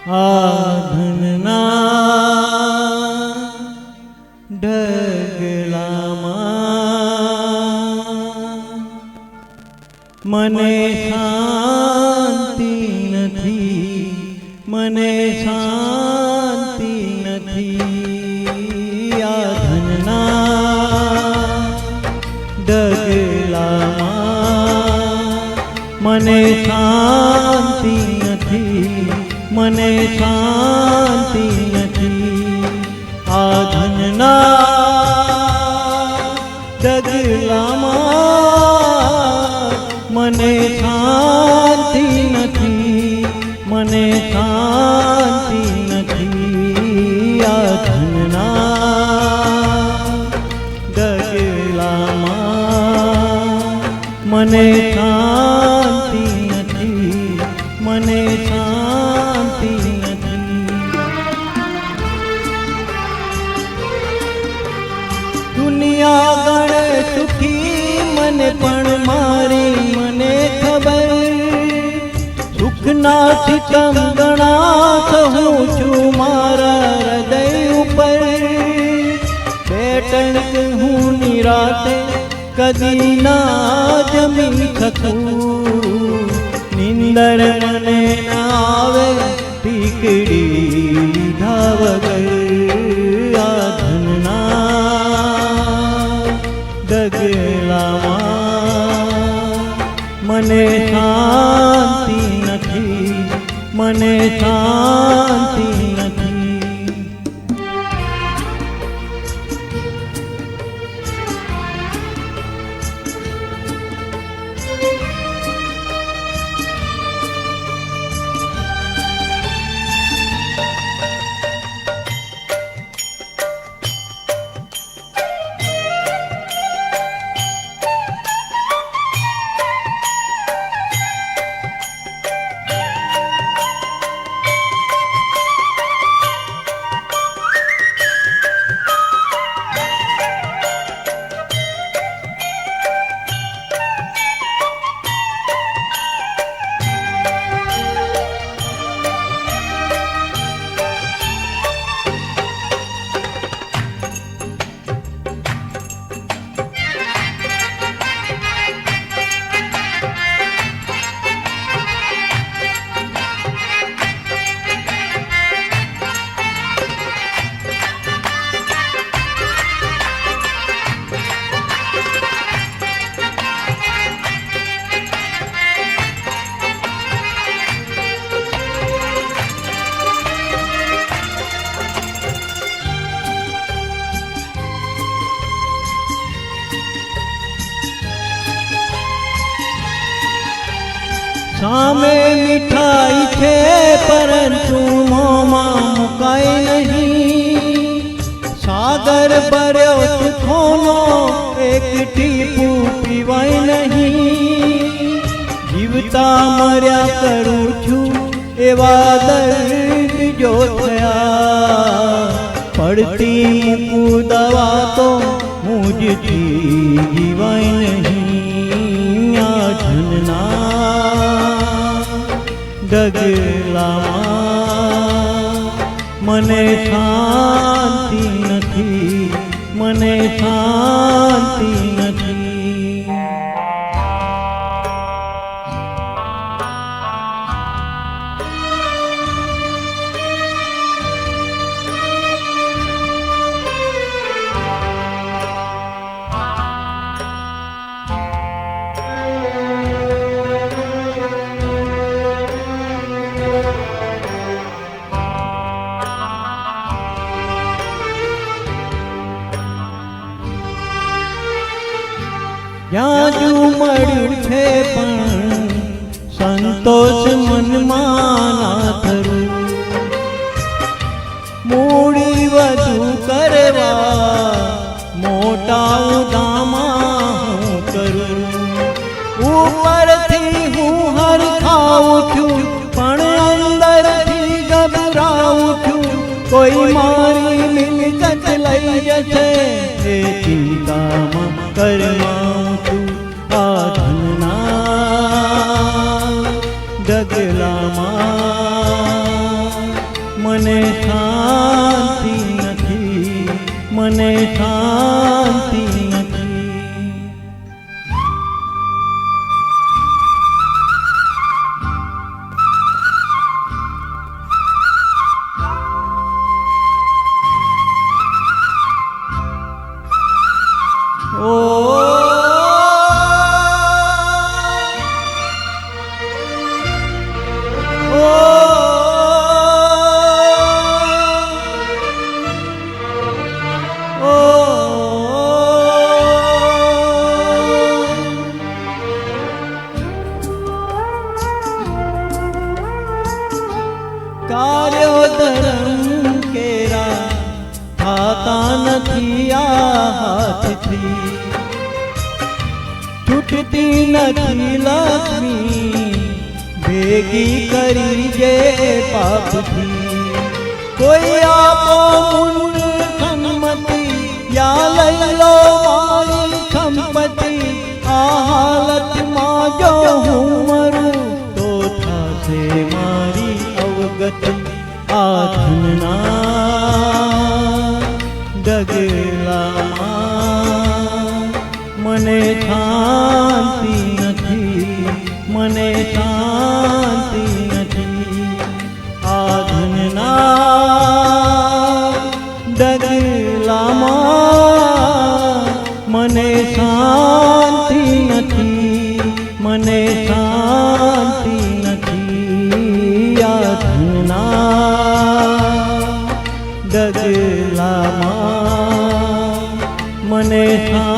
આધનના ઢગલામાં મને શાંતિ નથી, મને શાંતિ નથી. આધનના ઢગલામાં મને શાંતિ નથી, મને શાંતિ નથી. આધનના ઢગલામાં મને શાંતિ નથી, મને શાંતિ નથી. આધનના ઢગલામાં મને શાંતિ નથી, મને શાંતિ નથી. દુનિયા ગણે સુખી મને પણ મારી મને ખબર, સુખના સિતમ ગણા સહું છું મારા હૃદય ઉપર. બેટણ હું નિરાતે કદી ના જમી શકું, નિંદર મને ના આવે ટીકડી લીધા વગર. આધનના ઢગલામાં મને શાંતિ નથી, મને શાંતિ નથી. સામે મીઠાઈ છે પરંતુ મોંમાં મુકાય નહીં. સાગર ભર્યો સુખોનો એક ટીપું પીવાય નહીં. જીવતા મર્યા કરું છું એવા દર્દ જો થયા, પડતી મૂકું દવા તો મુજથી જીવાય નહીં. આધનના ઢગલામાં મને શાંતિ નથી, મને શાંતિ નથી. જ્યાં જુ મળ્યું છે પણ સંતોષ મનમાં ના થરું. મૂડી વધુ કરવા મોટા ઉદામાં હું કરું. ઉપરથી હું હરખાવું છું પણ અંદરથી ગભરાવું છું. કોઈ મારી મિલકત લઈ જશે એ ચિંતામાં કરમાઉં છું. આધનના ઢગલામાં મને શાંતિ નથી, મને શાંતિ નથી. ઓ કાર્યો ધર્મ કેરા થાતા નથી આ હાથથી, છૂટતી નથી લક્ષ્મી ભેગી કરી જે પાપથી. કોઈ આપો મુંડ સંમતિ યા લઈ લો મારી સંપત્તિ, આ હાલતમાં જો હું મરું તો થશે મારી અવગતિ. આ ધનના ડગલામાં મને શાંતિ નથી, મને શાંતિ નથી. આ ધનના ડગલામાં મને શાંતિ નથી, મને શાંતિ નથી. આ ધનના ડગલામાં મને શાંતિ